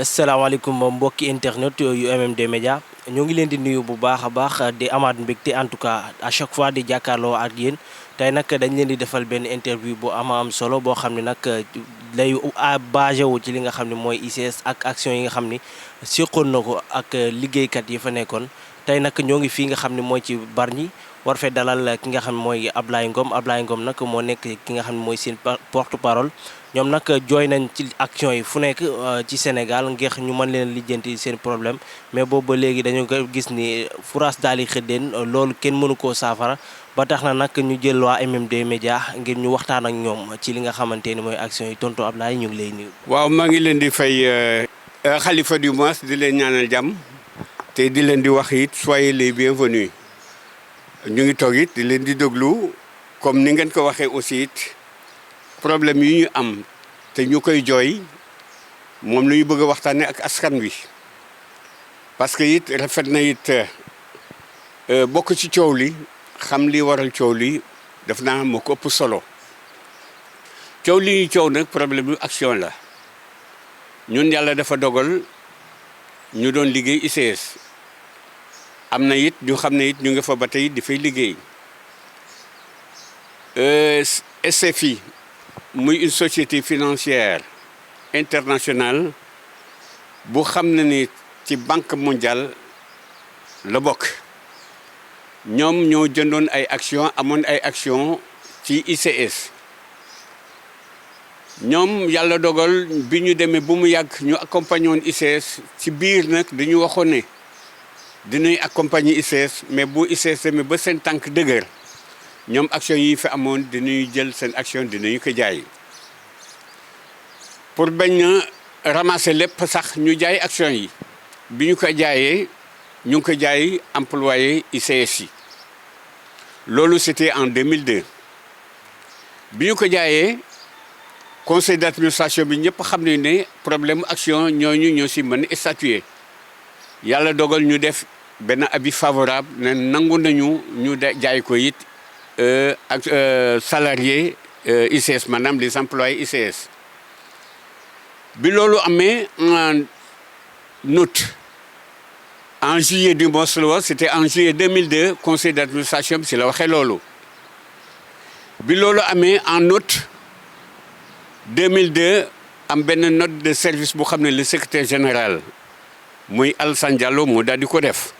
asalaamaaleykum mbokki internet yu MMD Média ñoo ngi leen di nuyu bu baax a baax di amaat mbégte en tout cas à chaque fois di jàkkaarloo ak yéen tey nag dañ leen di defal benn interview bu am solo boo xam ne nag lay basé wu ci li nga xam ne mooy ICS ak action yi nga xam ni seqoon na ko ak liggéeykat yi fa nekkoon tey nag ñoo ngi fii nga xam ne mooy ci Bargny war fee dalal ki nga xam ne mooy Ablaye Ngom nag moo nekk ki nga xam ne mooy seen porte parole. ñoom nag jooy nañ ci action yi fu nekk ci Sénégal ngir ñu mën leen lijjanti seen problème mais boobu ba léegi dañu ko gis ni furaas daal di xëddeen loolu kenn mënu koo saafara ba tax na nag ñu jël waa MMD Média ngir ñu waxtaan ak ñoom ci li nga xamante ni mooy action yi tonton Ablaye ñu ngi lay nuyu. waaw maa ngi leen di fay Khalifa du Mois di leen ñaanal jàmm te di leen di wax it soyez les bienvenus ñu ngi toog it di leen di déglu comme ni ngeen ko waxee aussi it. problème yi ñu am te ñu koy jooy moom la ñu bëgg a waxtaanee ak askan wi parce que it rafet na it bokk ci coow li xam li waral coow li def naa moo ko ëpp solo coow li ñuy coow nag problème yu action la ñun yàlla dafa dogal ñu doon liggéey ICS am na it ñu xam ne it ñu nga fa ba tey di fay liggéey SFI muy une société financière internationale bu xam ne ni ci banque mondiale la bokk ñoom ñoo jëndoon ay action amoon ay action ci ICS ñoom yàlla dogal bi ñu demee bu mu yàgg ñu accompagner woon ICS ci biir nag dañu waxoon ne dinañ accompagner ICS mais bu ICS demee ba seen tànk dëgër ñoom action yi fi amoon dinañu jël seen action dinañu ko jaay pour bañ a ramasser lépp sax ñu jaay action yi bi ñu ko jaayee ñu ngi ko jaay employé ICS yi loolu c'était en 2002 bi ñu ko jaayee conseil d'administration bi ñëpp xam nañu ne problème action ñooñu ñoo si mën a statuer yàlla dogal ñu def benn avis favorable ne nangu nañu ñu jaay ko it ak salariés ICS maanaam les employés ICS bi loolu amee en août en juillet du mois c'était en juillet 2002 conseil d'administration bi si la waxee loolu bi loolu amee en août 2002 am benn note de service bu xam ne le secrétaire général muy Alassane Diallo moo daal di ko def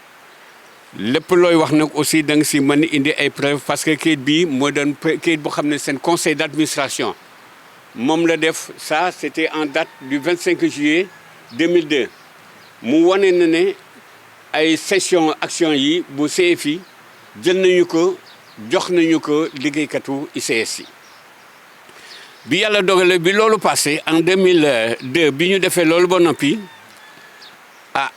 lépp looy wax nag aussi da nga si mën indi ay preuves parce que kayit bii moo doon kayit boo xam ne seen conseil d'administration moom la def ça c'était en date du 25 juillet 2002 mu wane na ne ay session action yi bu CFI jël nañu ko jox nañu ko liggéeykatu ICS yi bi yàlla dogale bi loolu passé en 2002 bi ñu defee loolu ba noppi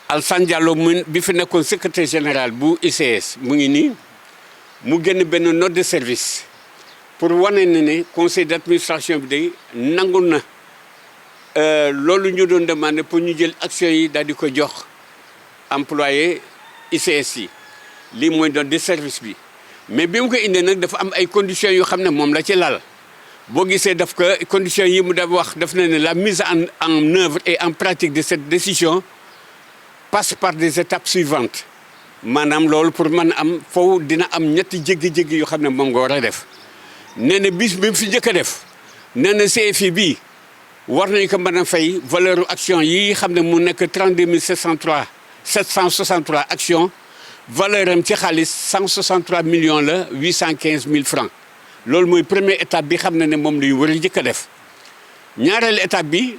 Alassane Diallo bi fi nekkoon secrétaire général bu ICS mu ngi nii mu génn benn note de service pour wane na ne conseil d'administration bi day nangu na loolu ñu doon demandé pour ñu jël action yi daal di ko jox employé ICS yi lii mooy note de service bi mais bi mu ko indee nag dafa am ay conditions yoo xam ne moom la ci lal boo gisee daf ko conditions yi mu daf wax daf na ne la mise en œuvre et en pratique de cette décision passe par des étapes suivantes maanaam loolu pour mën am foofu dina am ñetti jéggi-jéggi yoo xam ne moom nga war a def nee na bis bi mu fi njëkk a def nee na CFI bii war nañu ko mën a fay valeur action yi xam ne mu nekk 32 763 actions valeur am ci xaalis 163 millions la 815 000 francs loolu mooy première étape bi xam ne moom la ñu war a njëkk a def ñaareelu étape bi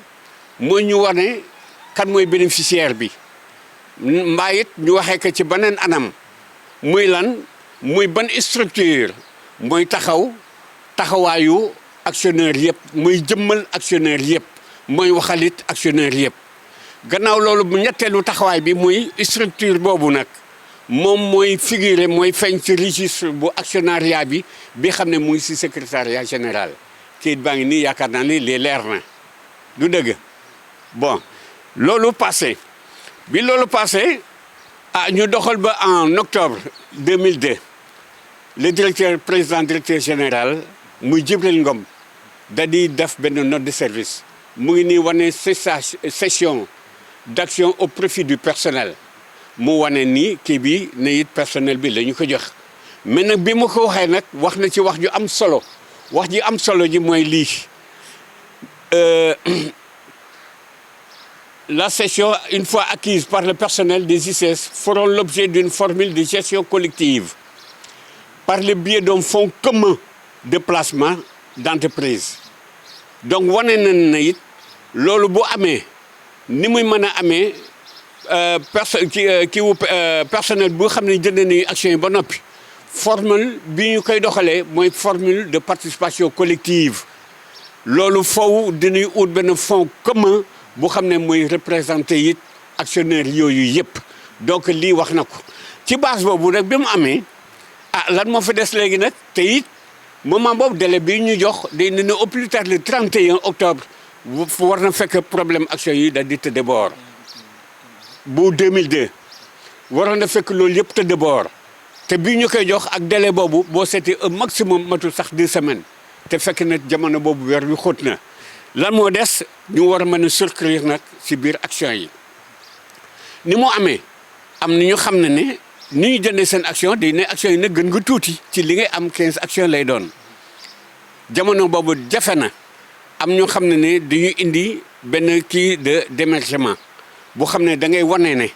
mooy ñu wane kan mooy bénéficiaire bi mbaa it ñu waxee ko ci beneen anam muy lan muy ban structure mooy taxawaayu actionnaire yëpp mooy jëmmal actionnaire yëpp mooy waxalit actionnaire yëpp gannaaw loolu bu ñetteelu taxawaay bi muy structure boobu nag moom mooy figurer mooy feeñ ci registre bu actionnariat bi xam ne mu ngi ci secrétariat général kayit baa ngi nii yaakaar naa ni les leer na du dëgg bon loolu passé bi loolu passé ñu doxal ba en octobre 2002 le président directeur général muy Djibril Ngom da di def benn note de service mu ngi nii wane cessation d'action au profit du personnel mu wane ni kii bi ne it personnel bi la ñu ko jox mais nag bi ma ko waxee nag wax na ci wax ju am solo wax ji am solo ji mooy lii la cession une fois acquise par le personnel des ICS feront l'objet d'une formule de gestion collective par le biais d'un fonds commun de placement d'entreprise donc wane nañ na it loolu bu amee ni muy mën a amee personnel bu xam ne jënd nañu action yi ba noppi formule bi ñu koy doxalee mooy formule de participation collective loolu foofu dinañ ut benn fonds commun bu xam ne mooy représenté it actionnaire yooyu yëpp donc lii wax na ko ci base boobu rek bi mu amee lan moo fa des léegi nag te it moment boobu délai bi ñu jox day ne au plus tard le 31 octobre war na fekk problème action yi daal di tëdd boor bu 2002 waroon na fekk loolu yëpp tëdd boor te bii ñu koy jox ak délai boobu boo seetee un maximum matul sax 2 semaines te fekk na jamono boobu weer wi xóot na lan moo des ñu war a mën a souscrire nag ci biir action yi ni mu amee am na ñu xam ne ni ñu jëndee seen action day ne action yi nag gën nga tuuti ci li ngay am 15 action lay doon jamono boobu jafe na am ñu xam ne ne dañuy indi benn kii d'émergement bu xam ne da ngay wane ne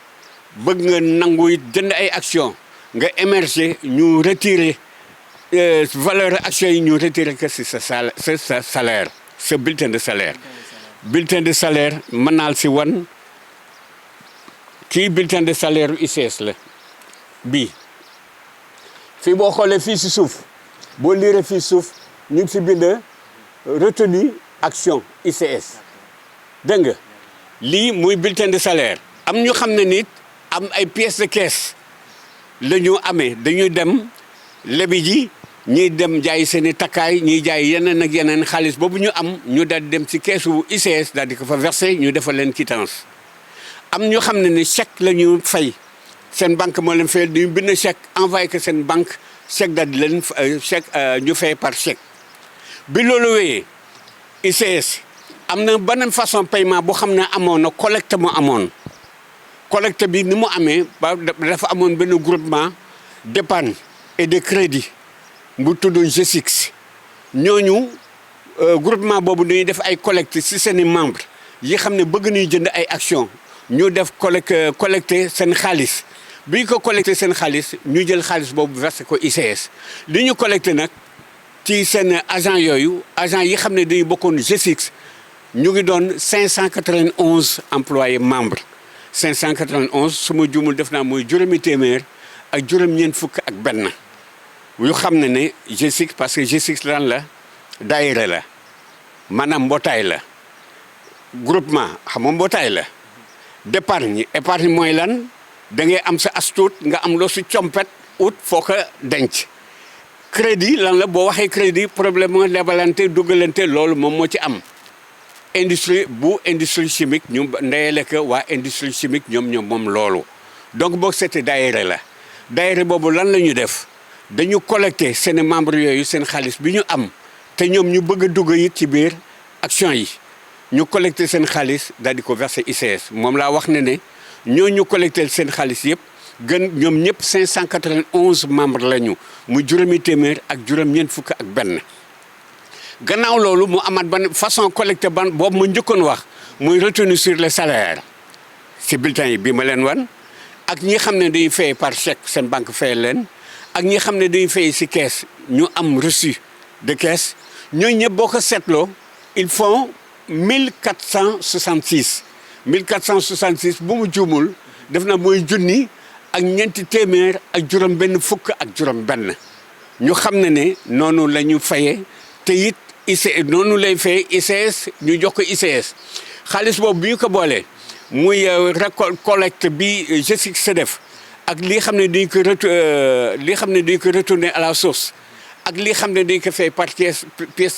bëgg nga nangu jënd ay action nga émerger ñu retirer valeur action yi ñu retirer que si sa salaire sa bulletin de salaire bulletin de salaire mën naal si wan kii bulletin de salaire ICS la bii fii boo xoolee fii si suuf boo liiree fii suuf ñu ngi si bind retenu action ICS dégg nga lii muy bulletin de salaire am ñu xam ne nit am ay pièces de caisse la ñu amee dañuy dem lebi ji ñiy dem jaay seen i takkaay ñiy jaay yeneen ak yeneen xaalis boobu ñu am ñu daal di dem ci keesu ICS daal di ko fa verser ñu defal leen quittance am ñu xam ne ni chèque la ñu fay seen banque moo leen fayal ñu bind chèque envoyé ko seen banque chèque daal di leen chèque ñu fay par chèque bi loolu wéyee ICS am na beneen façon paiement boo xam ne amoon na collecte mu amoon collecte bi ni mu amee ba dafa amoon benn groupement d'épargne et de crédit bu tudd G6 ñooñu groupement boobu dañuy def ay collecte ci seeni membres yi xam ne bëgg nañu jënd ay action ñu def collecté seen xaalis bi ñu ko collecté seen xaalis ñu jël xaalis boobu versé ko ICS li ñu collecté nag ci seen agent yooyu agent yi xam ne dañuy bokkoon G6 ñu ngi doon 591 employés membres 591 su ma juumul def naa mooy juróomi téeméer ak juróom-ñeent fukk ak benn yu xam ne G6 parce que G6 lan la daayira la maanaam mbootaay la groupement xam nga mbootaay la d'épargne épargne mooy lan da ngay am sa astuut nga am loo si compet ut foo ko denc crédit lan la boo waxee crédit problème moo lebalante dugalante loolu moom moo ci am industrie chimique ñu ndeyale ko waa industrie chimique ñoom moom loolu donc boo seetee daayira la daayira boobu lan la ñu def dañu collecté seen membres yooyu seen xaalis bi ñu am te ñoom ñu bëgg a dugg it ci biir action yi ñu collecté seen xaalis daal di ko versé ICS moom laa wax ne ñoo ñu collecté seen xaalis yëpp gën ñoom ñëpp 591 membres lañu mu juróomi téeméer ak juróom-ñeent fukk ak benn. gannaaw loolu mu amaat ban façon collecté ban boobu ma njëkkoon wax muy retenu sur le salaire ci bulletin yi bi ma leen wan ak ñi xam ne dañuy fay par chèque seen banque fay leen. ak ñi xam ne dañuy fay ci caisse ñu am reçu de caisse ñooñu ñëpp boo ko seetloo ils font 1466 bu mu juumul def na mooy junni ak ñeenti téeméer ak juróom benn fukk ak juróom benn ñu xam ne noonu la ñu fayee te it noonu lay fay ICS ñu jox ko ICS xaalis boobu bi ñu ko boolee muy collecte bi G6 def ak li xam ne dañ ko retourner à la source ak li xam ne dañ ko fay par pièce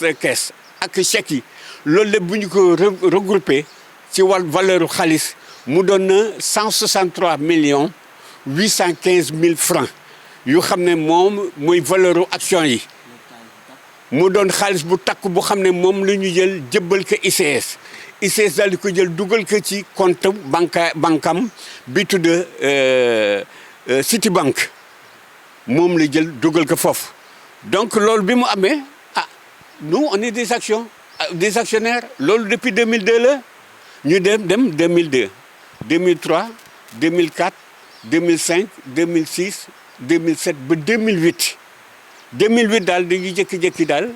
de caisse ak chèque yi loolu lépp bu ñu ko regroupé ci valeur xaalis mu doon na 163 millions 815 mille francs yu xam ne moom mooy valeur action yi mu doon xaalis bu takk bu xam ne moom la ñu jël jëbbal ko ICS ICS daal di ko jël dugal ko ci compte bankam bi tudd Citibank moom la jël dugal ko foofu donc loolu bi mu amee nous on est des actionnaires loolu depuis 2002 la ñu dem 2002 2003 2004 2005 2006 2007 ba 2008 daal dañuy jékki-jékki daal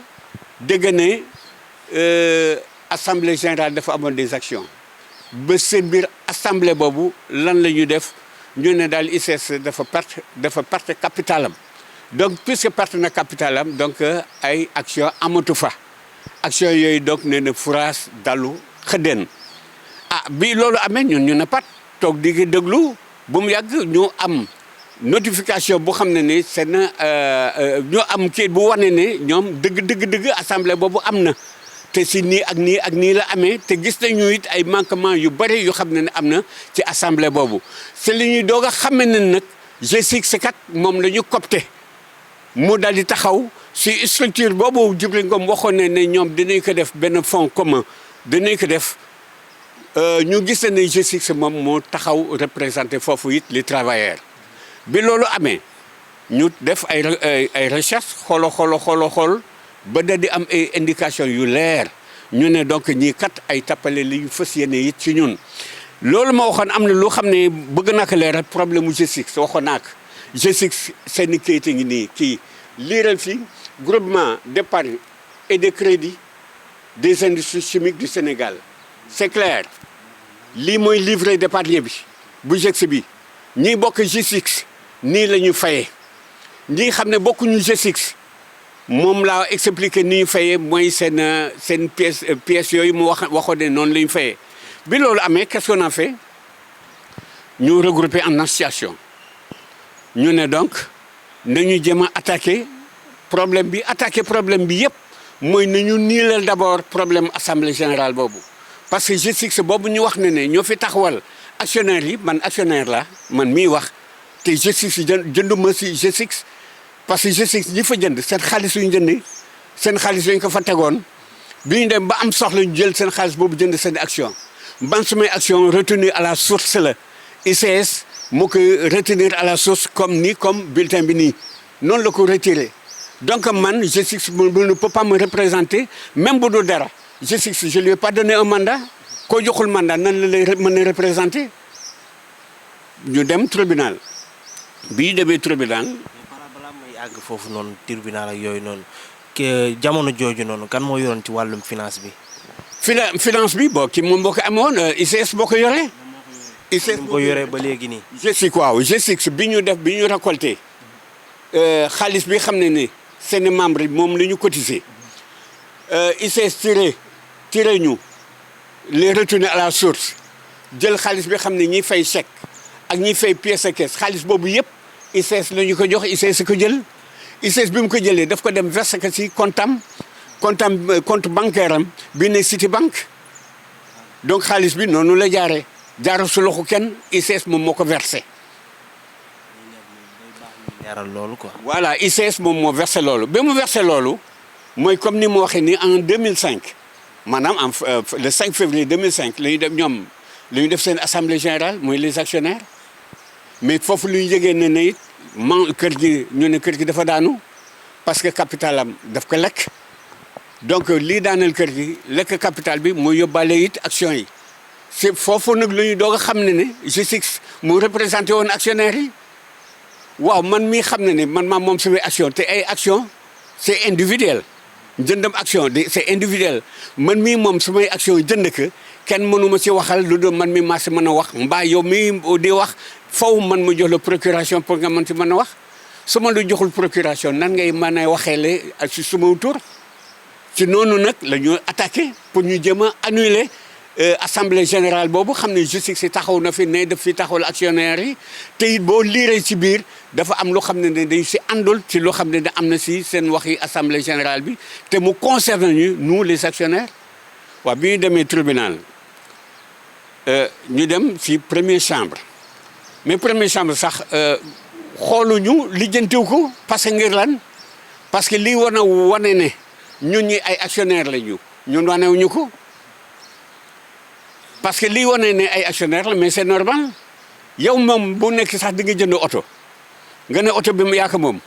dégg ne assemblée générale dafa amoon des actions ba seen biir assemblée boobu lan la ñu def ñu ne daal ICS dafa perte capitalam donc puisque perte na capitalam donc ay action amatu fa action yooyu donc nee na furaas dalu xëddeen bi loolu amee ñun ñu ne pat toog di déglu bu mu yàgg ñu am notification bu xam ne ni c'est na ñu am kii bu wane ne ñoom dëgg assemblée boobu am na te si nii ak nii la amee te gis nañu it ay manquements yu bëri yu xam ne am na ci assemblée boobu c'est li ñuy doog a xame ne nag G6 kat moom la ñu copté mu daal di taxaw si structure boobu Djibril Ngom waxoon ne ñoom dinañ ko def benn fonds commun dinañ ko def ñu gis ne G6 moom moo taxaw représenté foofu it les travailleurs bi loolu amee ñu def ay recherche xool ba da di am ay indication yu leer ñu ne donc ñii kat ay tappale li ñu fas yéene it ci ñun loolu ma waxoon am na lu xam ne bëgg naa ko leeral problème mu G6 waxoon naa ko G6 seen kayit ngi nii kii liiral fii groupement d'épargne et de crédit des industries chimiques du Sénégal c'est clair lii mooy livret d'épargne bi bu G6 bi ñii bokk G6 nii la ñu fayee ñi xam ne bokkuñu G6 moom laa expliqué ni ñu fayee mooy seen pièces yooyu mu waxoon ne noonu la ñu fayee bi loolu amee qu'est-ce qu'on a fait ñu regroupé en association ñu ne donc nañu jéem a attaqué problème bi yëpp mooy nañu niilal d'abord problème assemblée générale boobu parce que G6 boobu ñu wax ne ñoo fi taxawal actionnaire yi man actionnaire la man miy wax te G6 jënduma si G6 parce que G6 ñi fa jënd seen xaalis yu ñu jëndee seen xaalis lañ ko fa tegoon bi ñu dem ba am soxla ñu jël seen xaalis boobu jënd seen action man sumay action retenue à la source la ICS moo koy retenir à la source comme bulletin bi nii noonu la ko retiré donc man G6 ne peut pas me représenter même bu dul dara G6 je lui ai pas donné un mandat koo joxul mandat nan la lay mën a représenter ñu dem tribunal bi ñu demee tribunal. àgg foofu noonu tribunal ak yooyu noonu jamono jooju noonu kan moo yoroon ci wàllum finance bi. finance bi ki moom boo ko amoon ICS boo ko yoree. ICS boo ko yoree ba léegi nii. G6 bi ñu récolté xaalis bi xam ne ni seen membre yi moom la ñu cotisé ICS tiré ñu les retenues à la source jël xaalis bi xam ne ñi fay chèque ak ñi fay pièce à caisse xaalis boobu yëpp ICS la ñu ko jox ICS ko jël ICS bi mu ko jëlee daf ko dem verser ko ci compte bancaire am bi ne Citibank donc xaalis bi noonu la jaaree su loxo kenn ICS moom moo ko versé. loolu quoi. voilà ICS moom moo versé loolu ba mu versé loolu mooy comme ni mu waxee ni en 2005 maanaam le 5 février 2005 la ñu def ñoom la ñu def seen assemblée générale mooy les actionnaires mais foofu lu ñu yëgee ne it kër gi dafa daanu parce que capital am daf ko lekk donc lii daaneel kër gi lekk capital bi mooy yóbbaale it action yi c'est foofu nag la ñu doog a xam ne G6 mu représenté woon actionnaires yi. waaw man mii xam ne man maa moom samay action te ay action c'est individuel jëndam action c'est individuel man mii moom samay action jënd ko kenn mënuma ci waxal lu doon man mi maa si mën a wax mbaa yow mii di wax faw man ma jox la procuration pour nga mën ci mën a wax su ma la joxul procuration nan ngay mën a waxeele ci suma tur ci noonu nag la ñu attaqué pour ñu jéem a annuler assemblée générale boobu xam ne G6 si taxaw na fi ne daf fi taxawal actionnaire yi te it boo liiree ci biir dafa am loo xam ne dañ si àndul ci loo xam ne da am na si seen waxi assemblée générale bi te mu concerne ñu nous les actionnaires waaw bi ñu demee tribunal ñu dem si première chambre mais première chambre sax xooluñu lijjantiw ko parce que ngir lan parce que lii war na wane ne ñun ñi ay actionnaire la ñun wanewuñu ko parce que lii wane ne ay actionnaire la mais c'est normal yow moom bu nekk sax di nga jënd oto nga ne oto bi mu yaa ko moom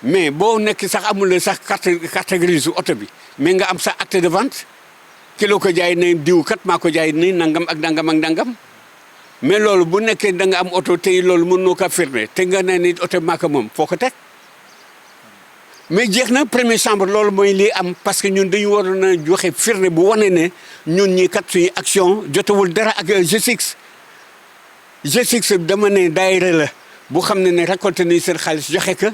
mais boo nekk sax amul sax carte grise oto bi mais nga am sa acte de vente kilo ko jaay ne diw kat maa ko jaay ni nangam ak nangam ak nangam mais loolu bu nekkee da nga am oto tey loolu mën noo ko firnde te nga ne ni oto bi maa ko moom foo ko teg mais jeex na première chambre loolu mooy lii am parce que ñun dañu waroon a joxe firnde bu wane ne ñun ñii kat suñu action jotewul dara ak G6 G6 dama ne daayira la bu xam ne récolté nañu seen xaalis joxe ko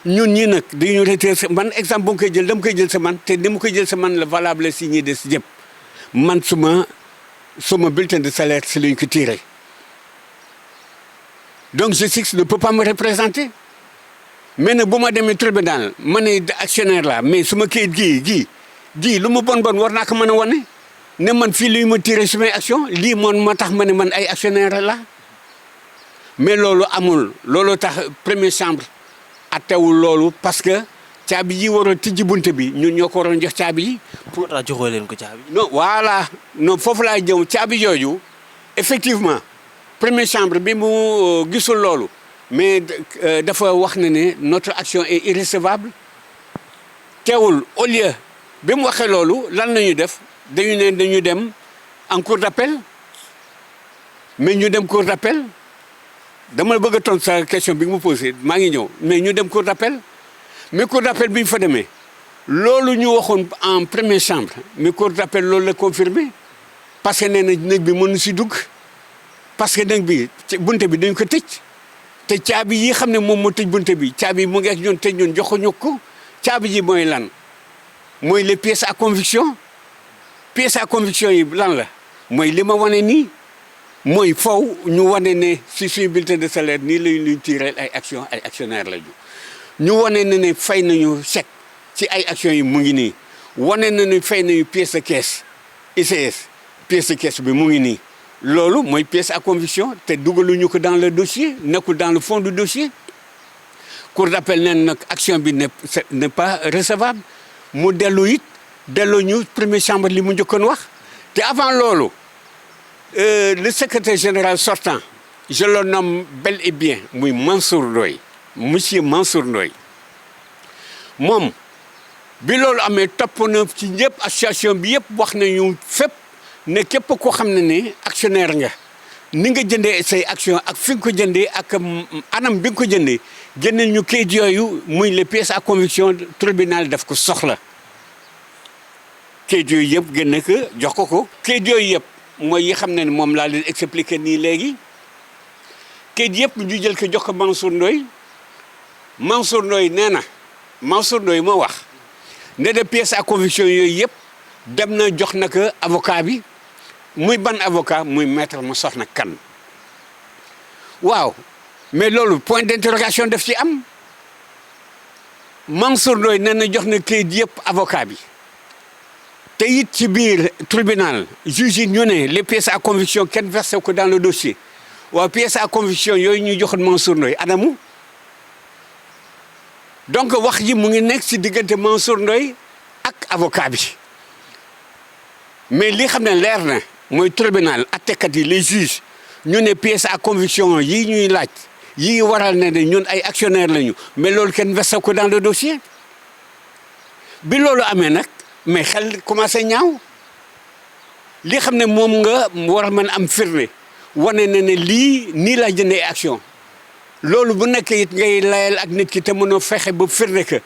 ñun ñii nag dañu retiré man exemple bu ma koy jël dama koy jël sa man te ni ma koy jël sa man la valable si ñi des ñëpp man suma bulletin de salaire si lañu ko tiré donc G6 ne peut pas me représenter mais nag bu ma demee tribunal ma ne actionnaire la mais suma kayit gii lu mu bon war naa ko mën a wane ne man fii li ma tiré sumay action lii moon ma tax ma ne man ay actionnaire la mais loolu amul loolu tax première chambre attewul loolu parce que caabi yi waroon tijji bunte bi ñun ñoo ko waroon jox caabi yi. pour tax joxoo leen ko caabi. non voilà non foofu laa jëm caabi jooju effectivement première chambre bi mu gisul loolu mais dafa wax ne notre action est irrecevable teewul au lieu bi mu waxee loolu lan la ñuy def dañu dem en cour d'appel mais ñu dem cour d'appel dama bëgg a tontu sa question bi nga ma posé maa ngi ñëw mais ñu dem cour d'appel mais cour d'appel bi ñu fa demee loolu ñu waxoon en première chambre mais cour d'appel loolu la confirmé parce que nee na néeg bi mënu si dugg parce que néeg bi bunte bi dañu ko tëj te caabi yi xam ne moom moo tëj bunte bi caabi mu ngi ak ñun te ñun joxuñu ko caabi ji mooy lan mooy les pièces à conviction yi lan la mooy li ma wane nii mooy faw ñu wane ne si suñu bulletin de salaire nii lañ luñ tiré ay actionnaire lañu ñu wane ne fay nañu chèque ci ay actions yi mu ngi nii wane nañu fay nañu pièce de caisse ICS pièce de caisse bi mu ngi nii loolu mooy pièce à conviction te dugaluñu ko dans le dossier nekkul dans le fond du dossier cour d'appel neen nag action bi n'est pas recevable mu delloo ñu première chambre li mu njëkkoon wax te avant loolu le secrétaire général sortant je le nomme bel et bien muy Mansour Ndoye monsieur Mansour Ndoye moom bi loolu amee topp na ci ñëpp association bi yëpp wax nañu fépp ne képp koo xam ne actionnaire nga ni nga jëndee say action ak fi nga ko jëndee ak anam bi nga ko jëndee génneel ñu kayit yooyu muy les pièces à conviction tribunal daf ko soxla kayit yooyu yëpp génne ko jox ko kayit yooyu yëpp mooy yi xam ne moom laa leen expliqué nii léegi kayit yëpp ñu jël ko jox ko Mansour Ndoye nee na Mansour Ndoye moo wax ne de pièces à conviction yooyu yëpp dem na jox na ko avocat bi muy ban avocat muy maître Massokhna Kane waaw mais loolu point d'interrogation daf ci am Mansour Ndoye nee na jox na kayit yëpp avocat bi te it ci biir tribunal juge yi ñu ne les pièces à conviction kenn versé ko dans le dossier waaw pièces à conviction yooyu ñu joxoon Mansour Ndoye anamu donc wax ji mu ngi nekk ci diggante Mansour Ndoye ak avocat bi mais li xam ne leer na mooy tribunal attekat yi les juges ñu ne pièces à conviction yi ñuy laaj yi waral ne ñun ay actionnaire lañu mais loolu kenn versé ko dans le dossier bi loolu amee nag mais xel commencé ñaaw li xam ne moom nga war a mën am firnde wane na ne lii nii laa jëndee action loolu bu nekkee it ngay layal ak nit ki te mënoo fexe ba firnde que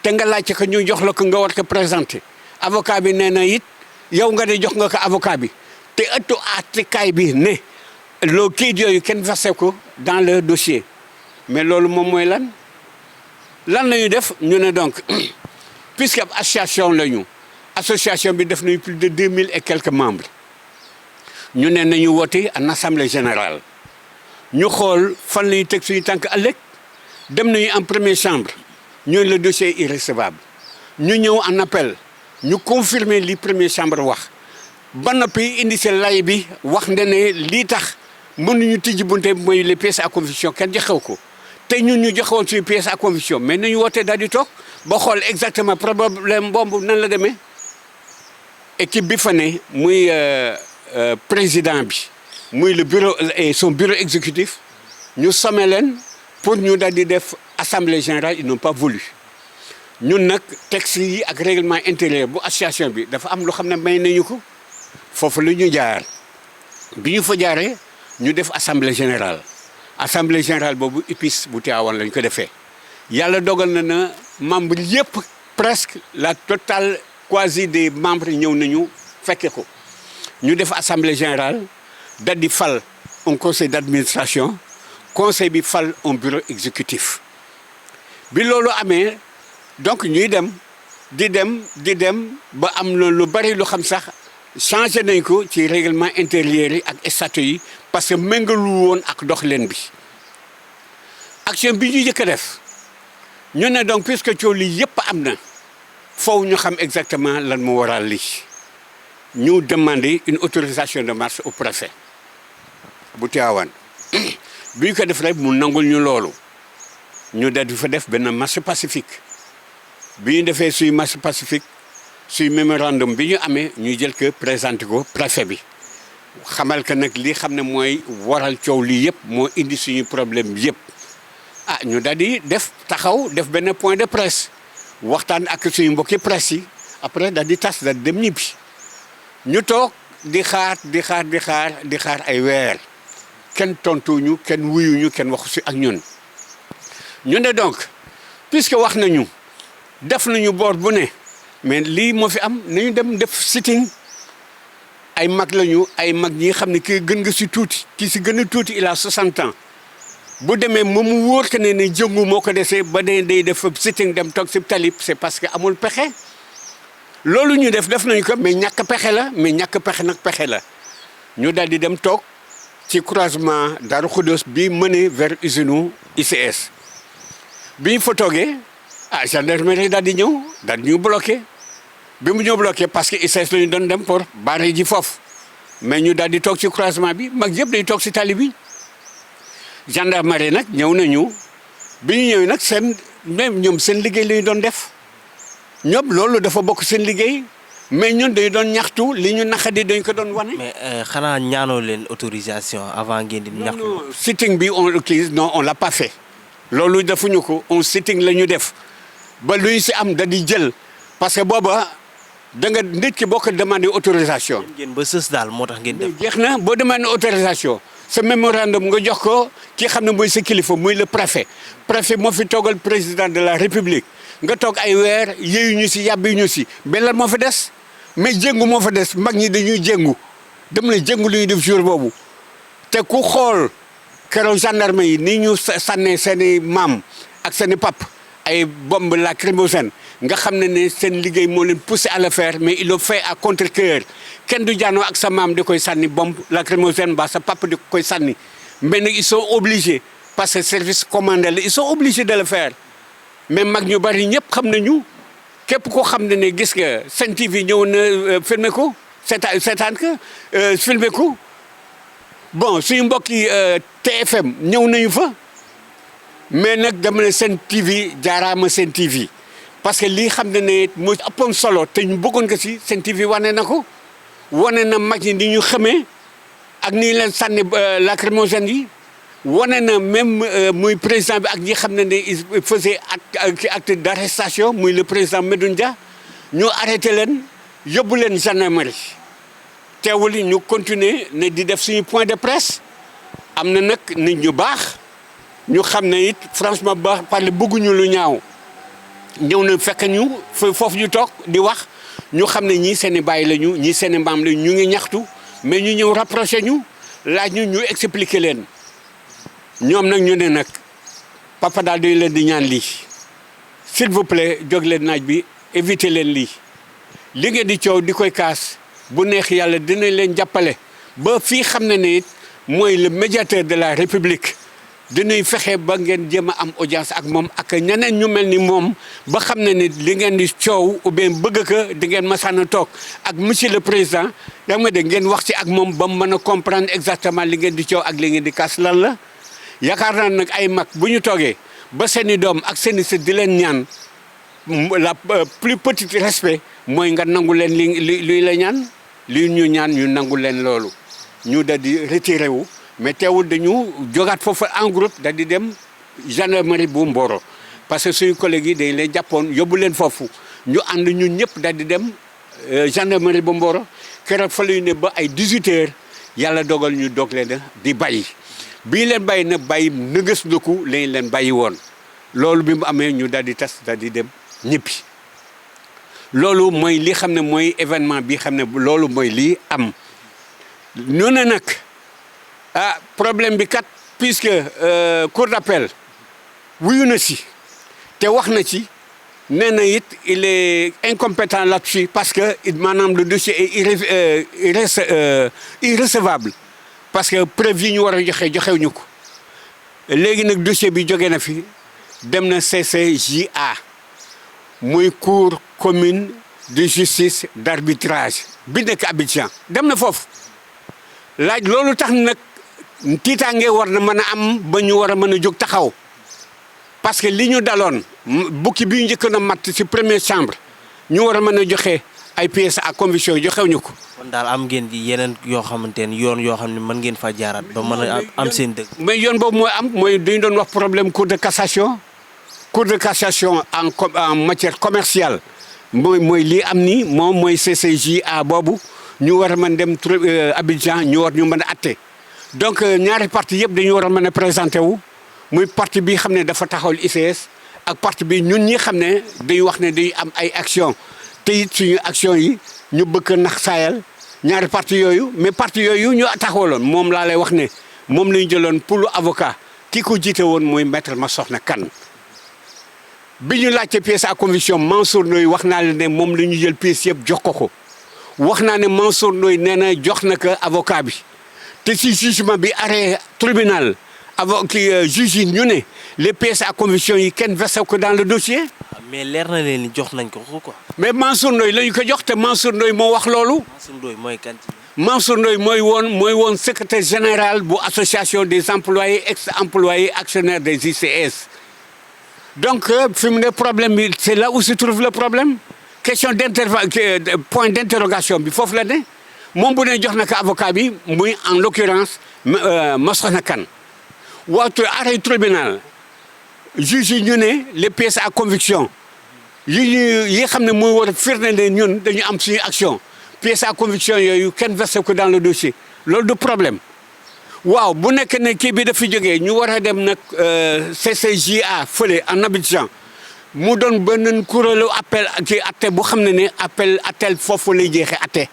te nga laajte ko ñu jox la ko nga war ko présenter avocat bi nee na it yow nga ne jox nga ko avocat bi te ëttu àttekaay bi ne loo kayit yooyu kenn versé ko dans le dossier mais loolu moom mooy lan la ñuy def ñu ne donc puisque ab association la ñu association bi def nañu plus de 2000 et quelques membres ñu ne nañu woote en assemblée générale ñu xool fan la ñuy teg suñu tànk ëllëg dem nañu en première chambre ñooy le dossier est irrecevable ñu ñëw en appel ñu confirmer li première chambre wax ba noppi indi seen lay bi wax ne lii tax mënuñu tijji bunte mooy les pièces à conviction kenn joxew ko te ñun ñu joxewoon suñu pièces à conviction mais nañu wootee daal di toog ba xool exactement problème boobu nan la demee équipe bi fa ne muy président bi muy le bureau et son bureau exécutif ñu sommé leen pour ñu daal di def assemblée générale ils n'ont pas voulu ñun nag texte yi ak règlement intérieur bu association bi dafa am lu xam ne may nañu ko foofu lu ñu jaar bi ñu fa jaaree ñu def assemblée générale boobu UPIS bu Tivaouane lañ ko defee yàlla dogal na membre yëpp presque la totale quasi des membres ñëw nañu fekke ko ñu def assemblée générale dal di fal un conseil d'administration conseil bi fal un bureau exécutif bi loolu amee donc ñuy dem di dem ba am na lu bari lu xam sax changé nañ ko ci règlement intérieur yi ak statut yi parce que méngalu woon ak doxalin bi action bi ñu jëkk a def ñu ne donc puisque coow lii yëpp am na foofu ñu xam exactement lan moo waral lii ñu demander une autorisation de marche au préfet bu Tivaouane bi ñu ko def rek mu nangul ñu loolu ñu dal di fa def benn marche pacifique bi ñu defee suy marche pacifique suy mémorandum bi ñu amee ñu jël ko présenté ko préfet bi xamal que nag li xam ne mooy waral coow lii yëpp moo indi suñu problème yëpp ñu daal di def benn point de presse waxtaan ak suñu mbokki presse yi après daal di tas daal di dem ñibbi ñu toog di xaar ay weer kenn tontuñu kenn wuyuñu kenn waxu si ak ñun ñu ne donc puisque wax nañu def nañu boor bu ne mais lii moo fi am nañu dem def sitting ay mag lañu ay mag ñi xam ne kii gën nga si tuuti kii si gën a tuuti il a 60 ans bu demee moom mu wóor que ne jëngu moo ko desee ba day def sitting dem toog si talib c'est parce que amul pexe loolu ñu def nañu ko mais ñàkk pexe la mais ñàkk pexe nag pexe la ñu daal di dem toog ci croisement Darou Khoudoss bi mené vers usine ICS bi ñu fa toogee gendarmerie daal di ñëw daal di ñu bloqué bi mu ñëw bloqué parce que ICS la ñu doon dem pour barrer ji foofu mais ñu daal di toog ci croisement bi mag yëpp day toog si tali bi gendarmerie nag ñëw nañu bi ñu ñëwee nag ñoom seen liggéey la ñu doon def ñoom loolu dafa bokk seen liggéey mais ñun dañu doon ñaxtu li ñu naqadi dañ ko doon wane. mais xanaa ñaanoo leen autorisation avant ngeen di ñaxtu. non sitting bi on l'a pas fait loolu defuñu ko on sitting la ñu def ba luy si am da di jël parce que booba da nga nit ki boo ko demandé autorisation. ngeen ba sës daal moo tax ngeen def. jeex na boo demandé autorisation ce mémorandum nga jox ko ki xam ne mooy sa kilifa muy le préfet moo fi toogal président de la république nga toog ay weer yéeyu ñu si yàbbi ñu si mais lan moo fa des mais jéngu moo fa des mag ñi dañuy jéngu dem na jéngu lu ñuy def jour boobu te ku xool keroog gendarme yi ni ñu sànnee seen i maam ak seen i pap ay bombe lacrymogène nga xam ne seen liggéey moo leen poussé à le faire mais il le fait à contre-cœur kenn du jaanoo ak sa maam di koy sànni bombe lacrymogène ba sa pap di koy sànni mais nag ils sont obligés parce que service commandé la ils sont obligés de le faire mais mag ñu bari ñëpp xam nañu képp koo xam ne gis nga Sen TV ñëw na filmé ko seetaan ko filmé ko bon suñu mbokki TFM ñëw nañu fa mais nag dama ne Sen TV jaaraama Sen TV parce que lii xam ne moo ëppoon solo te ñu bëggoon ko si Sen TV wane na ko wane na mag ñi ni ñu xamee ak ni leen sànni lacrymogène yi wane na même muy président bi ak ñi xam ne il faisait acte d'arrestation muy le président Medoune Dia ñu arrêté leen yóbbu leen gendarmerie teewul ñu continuer ne di def suñu point de presse am na nag nit ñu baax ñu xam ne it franchement baax parce que bëgguñu lu ñaaw ñëw na fekk ñu foofu ñu toog di wax ñu xam ne ñii seen i baay lañu ñii seen i mbaam lañu ñu ngi ñaxtu mais ñu ñëw rapproché ñu laaj ñu expliquer leen ñoom nag ñu ne nag papa daal di leen di ñaan lii s'il vous plaît jóg leen naaj bi éviter leen lii li ngeen di coow di koy kaas bu neex yàlla dinañ leen jàppale ba fii xam ne it mooy le médiateur de la république dinañ fexe ba ngeen jéem a am audience ak moom ak ñeneen ñu mel ni moom ba xam ne li ngeen di coow ou bien bëgg ka di ngeen masaan toog ak monsieur le président da nga de ngeen wax ci ak moom ba mu mën a comprendre exactement li ngeen di coow ak li ngeen di kaas lan la. yaakaar naa nag ay mag bu ñu toogee ba seeni doom ak seeni sët di leen ñaan la plus petite respect mooy nga nangu leen li la ñaan li ñu ñaan ñu nangu leen loolu ñu dal di retiré wu mais teewul dañu jógaat foofu en groupe dal di dem gendarmerie bu Mboro parce que suñu collègues yi dañ leen jàppoon yóbbu leen foofu ñu ànd ñun ñëpp dal di dem gendarmerie bu Mboro keroog fa lañu ne ba ay 18 heures yàlla dogal ñu doog leen di bàyyi bii leen bàyyi na bàyyi nëgës dëkku lañ leen bàyyi woon loolu bi mu amee ñu dal di tas dal di dem ñibbi loolu mooy li xam ne mooy événement bi xam ne loolu mooy lii am ñu ne nag ah problème bi kat puisque cour d'appel wuyu na si te wax na ci nee na it il est incompétent là-dessus parce que maanaam le dossier est irrecevable parce que preuve yi ñu war a joxewuñu ko léegi nag dossier bi jóge na fi dem na CCJA muy cour commune de justice d'arbitrage bi nekk Abidjan dem na foofu laaj loolu tax nag tiitaange war na mën a am ba ñu war a mën a jóg taxaw parce que li ñu daloon bukki bi ñu njëkk na matt ci première chambre ñu war a mën a joxe ay pièces à conviction joxewuñu ko. kon daal am ngeen di yeneen yoo xamante ne yoon yoo xam ne mën ngeen fa jaaraat ba mën a am seen dëgg. mais yoon boobu mooy am mooy dañu doon wax problème cour de cassation en matière commerciale mooy lii am ni moom mooy CCJA boobu ñu war a mën dem Abidjan ñu war ñu mën a atte donc ñaari parti yëpp dañu war a mën a présenté wu muy parti bi xam ne dafa taxawal ICS ak parti bi ñun ñi xam ne dañu wax ne dañu am ay action te it suñu action yi ñu bëgg nax saayal ñaari parti yooyu mais parti yooyu ñu taxawaloon moom laa lay wax ne moom la ñu jëloon pour lu avocat ki ko jiite woon mooy maître Massokhna Kane bi ñu laajte pièce à conviction Mansour Ndoye wax naa leen ne moom la ñu jël pièce yëpp jox ko wax naa ne Mansour Ndoye nee na jox na ko avocat bi te si jugement bi arrêt tribunal juge yi ñu ne les pièces à conviction yi kenn versé ko dans le dossier. mais leer na leen ni jox nañ ko quoi. mais Mansour Ndoye la ñu ko jox te Mansour Ndoye moo wax loolu. Mansour Ndoye mooy kan ci Mansour Ndoye mooy woon secrétaire général bu association des employés ex-employés actionnaires des ICS. donc fi mu ne problème bi c'est là où se trouve le problème question point d'interrogation bi foofu la ne moom bu ne jox na ko avocat bi muy en l'occurrence Massokhna Kane waxtu arrêt tribunal juge yi ñu ne les pièces à conviction yi xam ne mooy war a firnde ne ñun dañu am suñu action pièces à conviction yooyu kenn versé ko dans le dossier loolu du problème waaw bu nekk ne kii bi dafa jógee ñu war a dem nag CCJA fële en Abidjan mu doon benn kuréelu appel ci atte bu xam ne appel foofu lay jeexee atte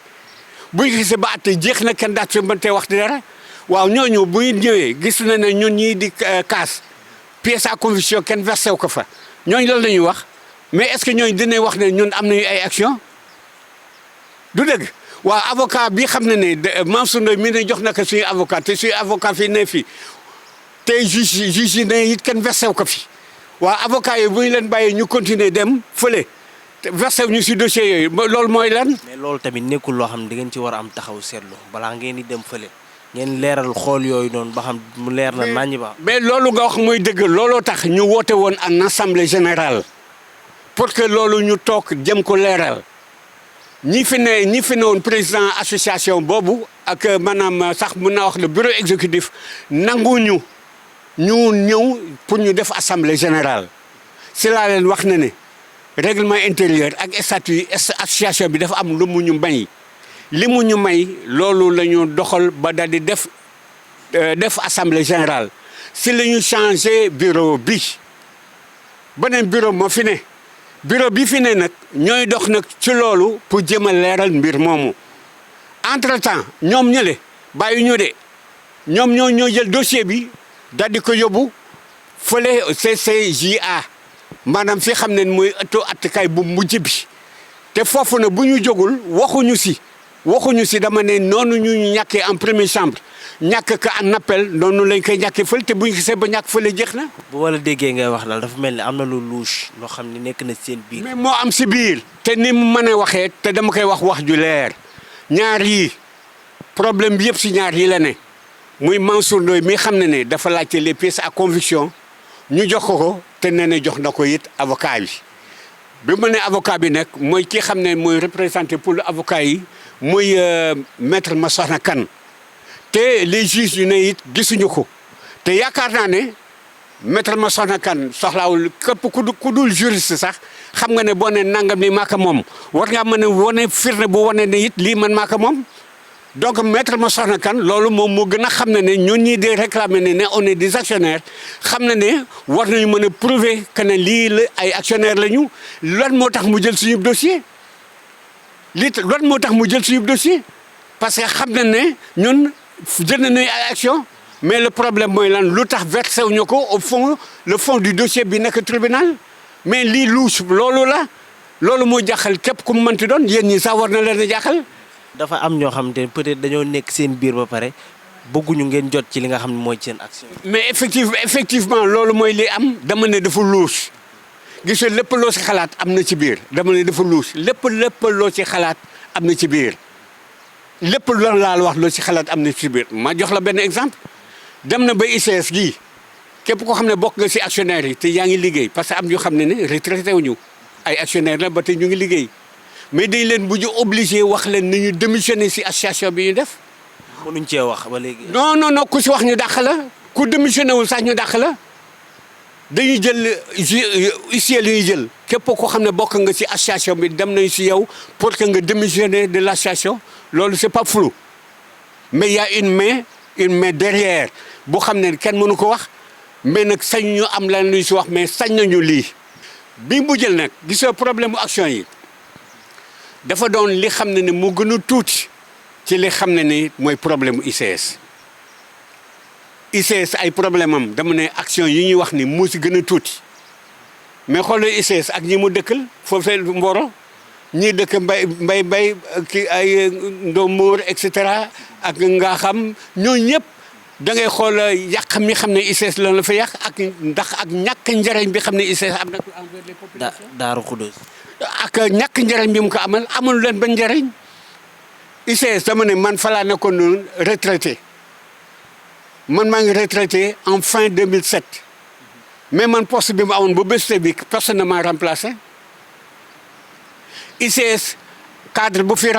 bu ñu gisee ba atte jeex na kenn daat fi mën tee wax dara waaw ñooñu bu ñu ñëwee gis na ne ñun ñii di kaas pièce à conviction kenn versé wu ko fa ñooñu loolu la ñuy wax mais est-ce que ñooñu dinañ wax ne ñun am nañu ay action du dëgg waaw avocat bi xam ne Mansour Ndoye mi ne jox na ko suñu avocat te suñu avocat fii ne fi te juge yi ne it kenn versé wu ko fi waaw avocat yi bu ñu leen bàyyee ñu continuer dem fële versé wu ñu si dossier yooyu loolu mooy lan. mais loolu tamit nekkul loo xam ne da ngeen ci war a am taxaw seetlu balaa ngeen di dem fële ngeen leeral xool yooyu noonu ba xam mu leer na naññi ba. mais loolu nga wax mooy dëgg looloo tax ñu woote woon en assemblée générale pour que loolu ñu toog jëm ko leeral. ñi fi ne woon président association boobu ak maanaam sax mën naa wax le bureau exécutif nanguñu ñu ñëw pour ñu def assemblée générale si laa leen wax ne règlement intérieur ak statut yi association bi dafa am lu mu ñu may li mu ñu may loolu la ñu doxal ba daal di def assemblée générale si la ñu changé bureau bi beneen bureau moo fi ne bureau bi fi ne nag ñooy dox nag ci loolu pour jéem a leeral mbir moomu entre temps ñoom ñële bàyyi ñu de ñoom ñoo jël dossier bi daal di ko yóbbu fële CCJA maanaam fi xam ne mooy ëttu attikaay bu mujj bi te foofu na bu ñu jógul waxuñu si dama ne noonu ñu ñàkkee en première chambre ñàkk ka en appel noonu lañ koy ñàkkee fële te bu ñu gisee ba ñàkk fële jeex na. bu wala déggee ngay wax daal dafa mel ni am na lu louche loo xam ne nekk na seen biir. mais moo am si biir. te ni mu mën a waxee te dama koy wax ju leer ñaar yi problème bi yëpp si ñaar yi la ne muy Mansour Ndoye mi xam ne dafa laajte les pièces à conviction ñu jox ko te nee na jox na ko it avocat bi. bi ma ne avocat bi nag mooy ki xam ne mooy représenté pour le avocat yi muy maître Massokhna Kane te les juges yu ne it gisuñu ko te yaakaar naa ne maître Massokhna Kane soxlaawul képp ku dul juriste sax xam nga ne boo ne nangam ni maa ko moom war ngaa mën a wane firnde bu wane ne it lii man maa ko moom donc maître Massokhna Kane loolu moom moo gën a xam ne ñun ñii di réclamer ne on est des actionnaires xam na ne war nañu mën a prouver que ne lii la ay actionnaires lañu lan moo tax mu jël suñu dossier lan moo tax mu jël suñu dossier parce que xam na ne ñun jënd nañu ay action mais le problème mooy lan lu tax versé wuñu ko au fond le fond du dossier bi nekk tribunal mais lii louche loolu moo jaaxal képp ku mu mënti doon yéen ñi sax war na leen a jaaxal. dafa am ñoo xamante ne peut-être dañoo nekk seen biir ba pare bëgguñu ngeen jot ci li nga xam ne mooy seen action. mais effectivement loolu mooy li am dama ne dafa louche gis nga lépp loo ci xalaat am na ci biir dama ne dafa louche lépp loo ci xalaat am na ci biir lépp loolu laa la wax loo ci xalaat am na ci biir ma jox la benn exemple. dem na ba ICS gii képp koo xam ne bokk nga ci actionnaire yi te yaa ngi liggéey parce que am ñu xam ne retraité wuñu ay actionnaire la ba tey ñu ngi liggéey mais dañ leen bu ñu obligé wax leen ni ñu démissionné ci association bi ñu def. mënuñ cee wax ba léegi. non ku ci wax ñu dàq la ku démissionné wul sax ñu dàq la dañuy jël huissier li ñuy jël képp koo xam ne bokk nga ci association bi dem nañ ci yow pour que nga démissionné de l'association loolu c'est pas flou mais y a une main derrière boo xam ne kenn mënu ko wax mais nag sañ ñu am lan lu ci wax mais sañ nañu lii bi mu jël nag gisoo problème mu action yi dafa doon li xam ne mu gën a tuuti ci li xam ne ni mooy problème mu ICS ay problème am dama ne action yi ñuy wax ni mu ci gën a tuuti mais xoolal ICS ak ñi mu dëkkal foofu Mboro ñii dëkk mbay ki ay Ndombour et cetera ak nga xam ñooñu ñëpp da ngay xool yàq mi xam ne ICS lan la fa yàq ak ndax ak ñàkk njariñ bi xam ne ICS am na envers les populations. Daaru Xudoos. ak ñàkk njariñ bi mu ko amul leen ba njariñ ICS dama ne man fa laa nekkoon noonu retraité man maa ngi retraité en fin 2007 mais man poste bi mu amoon ba bés bi personne ne m'a remplacé. ICS cadre bu fi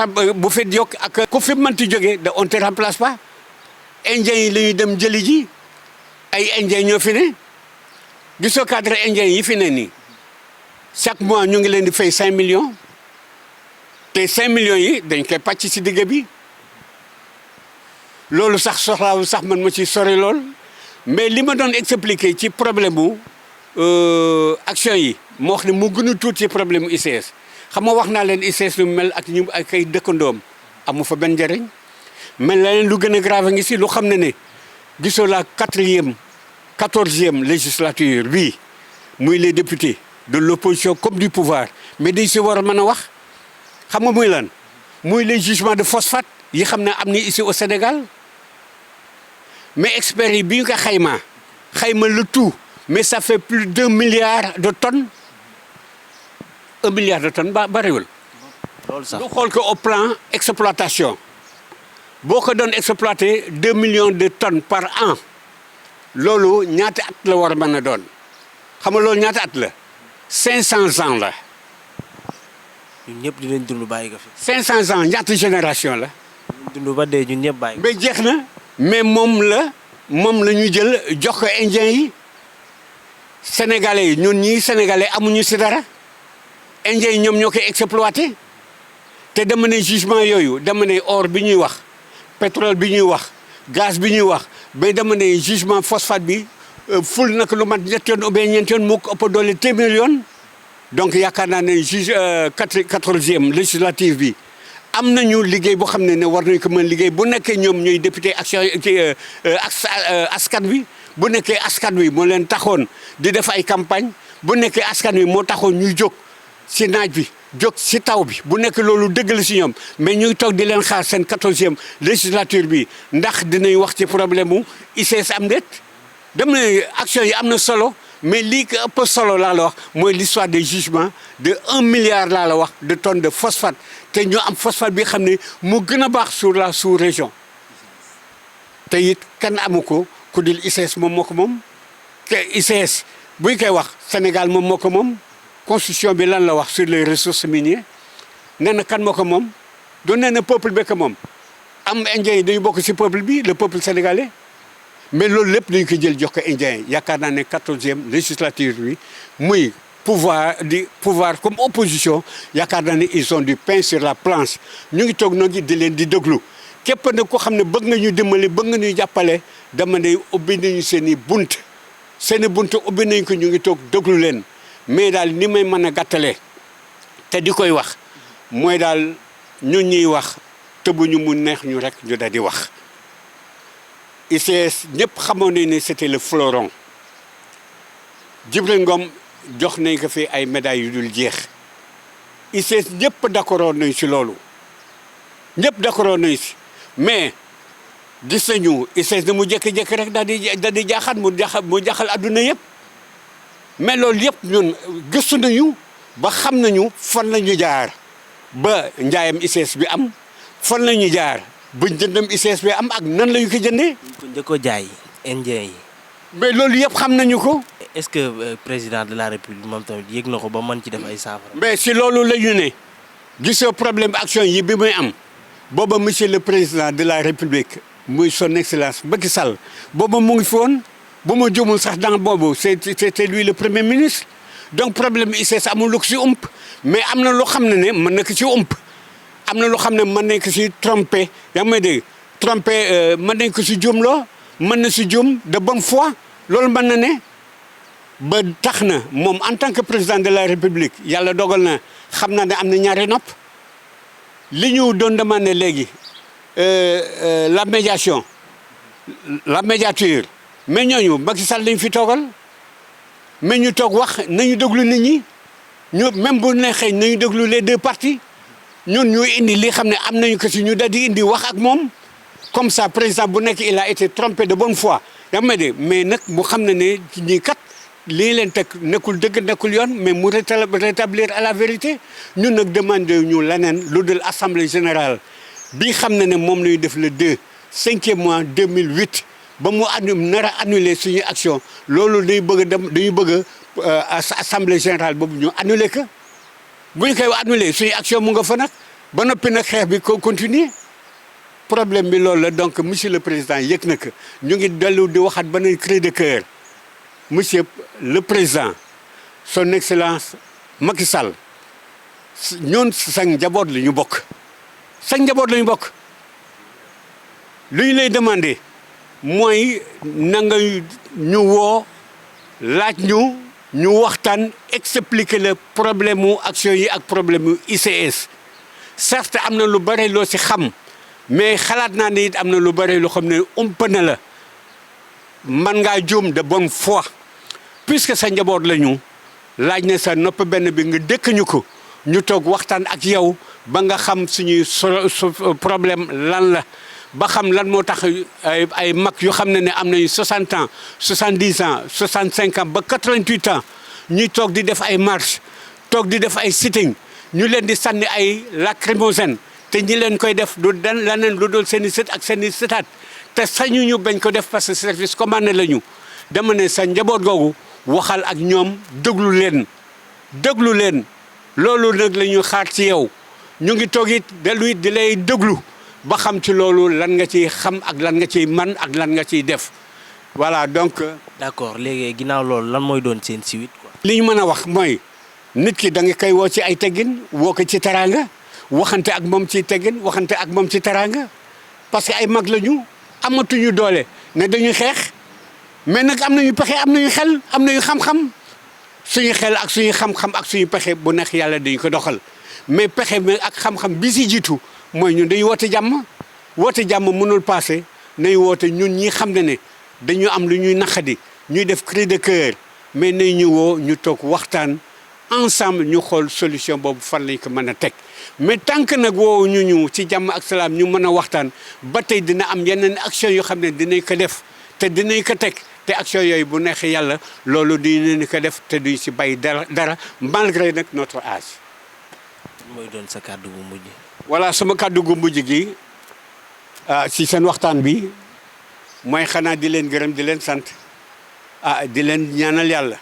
yokk ak ku fi mënti jógee da on te remplace pas indien yi la ñuy dem jëli ji ay indien ñoo fi ne gisoo cadre indien yi fi ne nii chaque mois ñu ngi leen di fay 5 millions te 5 millions yi dañ koy pàcc ci digg bi loolu sax soxlaawu sax man ma ci sori lool mais li ma doon expliquer ci problème mu action yi moo wax ne mu gën a tuuti ci problème mu ICS. xam nga wax naa leen ICS lu mel ak ñu ak ay dëkkandoom amu fa benn njëriñ mais leneen lu gën a grave ngi si lu xam ne gisoo la 14e législature bii muy les députés de l'opposition comme du pouvoir mais dañ si war a mën a wax xam nga muy lan muy les jugements de phosphate yi xam ne am ni ici au Sénégal mais experts yi bi ñu ko xayma le tout mais ça fait plus d'1 milliard de tonnes. 1 milliard de tonnes bariwul. loolu sax du xool ko au plan exploitation boo ko doon exploité 2 millions de tonnes par an loolu ñaata at la war a mën a doon xam nga loolu ñaata at la 500 ans la. ñun ñëpp dinañ dund bàyyi ko fi. 500 ans ñaata génération la. dund ba dee ñun ñëpp bàyyi ko. mais jeex na mais moom la ñu jël jox ko indien yi sénégalais yi ñun ñii sénégalais amuñu si dara. indien yi ñoom ñoo koy exploité te dama ne jugement yooyu dama ne or bi ñuy wax pétrole bi ñuy wax gaz bi ñuy wax mais dama ne jugement phosphate bi ful nag lu mat ñetti yoon ou bien ñeenti yoon moo ko ëpp doole téeméer yoon donc yaakaar naa ne juge 14e législative bi am nañu liggéey boo xam ne war nañu ko mën liggéey bu nekkee ñoom ñooy député action ci askan wi bu nekkee askan wi moo leen taxoon di def ay campagne bu nekkee askan wi moo taxoon ñuy jóg si naaj bi jóg si taw bi bu nekk loolu dëgg la si ñoom mais ñu ngi toog di leen xaar seen 14e législature bi ndax dinañ wax ci problème mu ICS am déet dem na action yi am na solo mais lii ko ëpp solo laa la wax mooy l'histoire des jugements de 1 milliard laa la wax de tonnes de phosphate te ñu am phosphate bi xam ne mu gën a baax sur la sous-région te it kenn amu ko ku dul ICS moom moo ko moom te ICS buy koy wax Sénégal moom moo ko moom constitution bi lan la wax sur les ressources minières nee na kan moo ko moom du nee na peuple bi que moom am indien yi dañu bokk ci peuple bi le peuple sénégalais mais loolu lépp dañu ko jël jox ko indien yi yaakaar naa ne 14e législature bi muy pouvoir comme opposition yaakaar naa ne ils ont du pain sur la planche ñu ngi toog nag di leen di déglu képp nag ko xam ne bëgg nga ñu dimbali bëgg nga ñu jàppale dama ne ubbi nañu seen i bunt ubbi nañ ko ñu ngi toog déglu leen mais daal ni may mën a gàttalee te di koy wax mooy daal ñun ñuy wax tëbuñu mu neex ñu rek ñu daal di wax ICS ñëpp xamoon nañ ne c'était le fleuron Djibril Ngom jox nañ ko fi ay médailles yu dul jeex ICS ñëpp d'accord nañ ci loolu ñëpp d'accord nañ ci mais gis nañu ICS na mu jékki-jékki rek daal di jaaxal mu jaaxal adduna yëpp mais loolu yëpp ñun gëstu nañu ba xam nañu fan la ñu jaar ba njaayam ICS bi am fan la ñu jaar ba jëndam ICS bi am ak nan la ñu ko jëndee. ko njëkk a jaay indien yi. mais loolu yëpp xam nañu ko. est-ce que président de la république moom tamit yëg na ko ba mën ci def ay saafara. mais si loolu la ñu ne gisoo problème action yi bi muy am booba monsieur le président de la république muy son excellence Macky Sall booba mu ngi fi woon bu ma jumul sax dans boobu c'était lui le premier ministre donc problème ICS amul lu ko si ump mais am na loo xam ne mën na ko si ump am na loo xam ne mën nañ ko si trompé yaa ngi may dégg trompé mën nañ ko si jumloo mën na si jum de bonne foi loolu mën na ne ba tax na moom en tant que président de la république yàlla dogal na xam naa ne am na ñaari nopp li ñu doon demandé léegi la médiation la médiature mais ñooñu Macky Sall lañ fi toogal mais ñu toog wax nañu déglu nit ñi ñu même bu neexee nañu déglu les deux parties ñun ñu indi li xam ne am nañu ko si ñu daal di indi wax ak moom comme ça président bu nekk il a été trompé de bonne foi yaa ma de mais nag mu xam ne ne ñii kat lii leen teg nekkul dëgg nekkul yoon mais mu rétablir à la vérité ñun nag demandé ñu leneen lu dul assemblée générale bi xam ne moom la ñu def le 5e mois 2008 ba mu nar a annulé suñu action loolu dañu bëgg a dem dañu bëgg assemblée générale boobu ñu annulé ko bu ñu koy annulé suñu action mu nga fa nag ba noppi nag xeex bi ko continuer problème bi loolu la donc monsieur le président yëg na ko ñu ngi dellu di waxaat beneen cri de cœur monsieur le président son excellence Macky Sall ñun sa njaboot la ñu bokk sa njaboot la ñu bokk lu ñu lay demandé mooy na nga ñu woo laaj ñu waxtaan expliquer le problème mu action yi ak problème mu ICS certes am na lu bare loo ci xam mais xalaat naa ne it am na lu bare loo xam ne ump na la man ngaa juum de bonne foi puisque sa njaboot la ñu laaj ne sa nopp benn bi nga dëkk ñu ko ñu toog waxtaan ak yow ba nga xam suñuy problème lan la ba xam lan moo tax ay mag yu xam ne am nañu 60 ans 70 ans 65 ans ba 88 ans ñuy toog di def ay marche toog di def ay sitting ñu leen di sànni ay lacrymogène te ñi leen koy def du den leneen lu dul seen i sët ak seen i sëtaat te sañu ñu bañ ko def parce que service commandé la ñu dama ne sa njaboot googu waxal ak ñoom déglu leen loolu nag la ñu xaar ci yow ñu ngi toog it dellu it di lay déglu ba xam ci loolu lan nga ciy xam ak lan nga ciy man ak lan nga ciy def voilà donc. d'accord léegi ginnaaw loolu lan mooy doon seen suite quoi. li ñu mën a wax mooy nit ki da nga koy woo ci ay teggin woo ko ci teraanga waxante ak moom ci teggin waxante ak moom ci teraanga parce que ay mag la ñu amatuñu doole ne dañuy xeex mais nag am nañu pexe am nañu xel am nañu xam-xam suñu xel ak suñu xam-xam ak suñu pexe bu neex yàlla dañu ko doxal mais pexe bi ak xam-xam bi si jiitu mooy ñun dañuy woote jàmm mënul passé nañ woote ñun ñi xam ne dañu am lu ñuy naqadi ñuy def cri de cœur mais nañ ñu woo ñu toog waxtaan ensemble ñu xool solution boobu fan lañ ko mën a teg mais tant que nag woowu ñu ci jàmm ak salaam ñu mën a waxtaan ba tey dina am yeneen action yoo xam ne dinañ ko def te dinañ ko teg te action yooyu bu neexee yàlla loolu dinañ ko def te duñ si bàyyi dara malgré nag notre âge. mooy doon sa kàddu gu mujj. voilà sama kàddu gu mujj gi si seen waxtaan bi mooy xanaa di leen gërëm di leen sant di leen ñaanal yàlla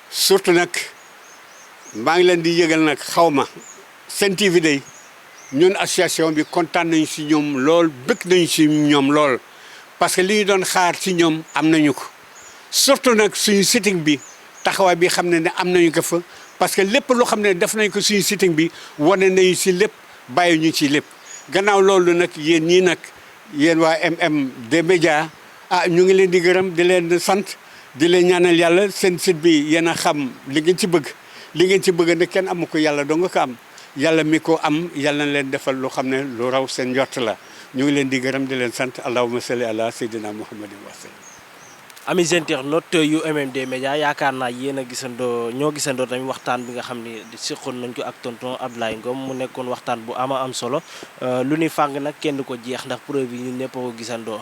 surtout nag maa ngi leen di yëgal nag xaw ma Sen TV day ñun association bi kontaan nañu si ñoom lool bëgg nañu si ñoom lool parce que li ñu doon xaar si ñoom am nañu ko surtout nag suñu sitting bi taxawaay bi xam ne am nañu ko fa parce que lépp loo xam ne def nañ ko suñu sitting bi wane nañu si lépp bàyyi ñu ci lépp gannaaw loolu nag yéen ñii nag yéen waa MMD Média ñu ngi leen di gërëm di leen sant di leen ñaanal yàlla seen site bi yéen a xam li ngeen ci bëgg li ngeen ci bëgg ne kenn amu ko yàlla doo nga ko am yàlla mi ko am yàlla na leen defal loo xam ne lu raw seen njort la ñu ngi leen di gërëm di leen sant allahumma salli ala sayyidina muhammadin wa sallam. amis internautes yu MMD Média yaakaar naa yéen a gisandoo ñoo gisandoo tamit waxtaan bi nga xam ne seqoon nañ ko ak tonton Ablaye Ngom mu nekkoon waxtaan bu am solo lu ni fàng nag kenn du ko jeex ndax preuve yi ñun ñëpp a ko gisandoo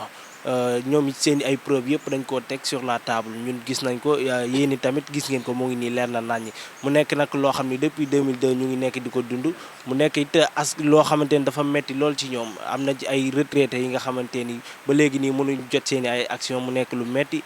ñoom it seen ay preuve yëpp dañ koo teg sur la table ñun gis nañ ko yéen tamit gis ngeen ko mu ngi nii leer na naññi mu nekk nag loo xam ne depuis 2002 ñu ngi nekk di ko dund mu nekk it loo xamante ni dafa metti lool ci ñoom am na ci ay retraités yi nga xamante ni ba léegi nii mënuñ jot seen i ay action mu nekk lu metti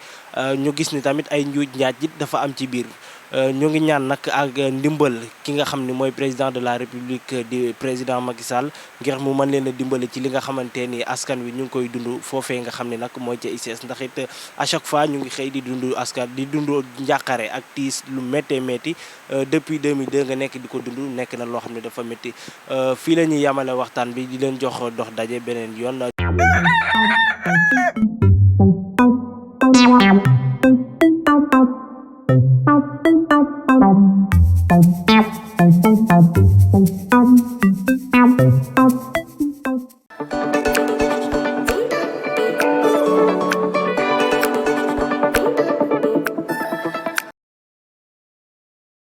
ñu gis ni tamit ay njuuj njaaj it dafa am ci biir ñu ngi ñaan nag ak ndimbal ki nga xam ne mooy président de la république di président Macky Sall ngir mu mën leen a dimbali ci li nga xamante ni askan wi ñu ngi koy dund foofee nga xam ne nag mooy ca ICS ndax it à chaque fois ñu ngi xëy di dund askan di dund njàqare ak tiis lu méttee métti depuis 2002 nga nekk di ko dund nekk na loo xam ne dafa métti fii la ñuy yamale waxtaan bi di leen jox dox daje beneen yoon.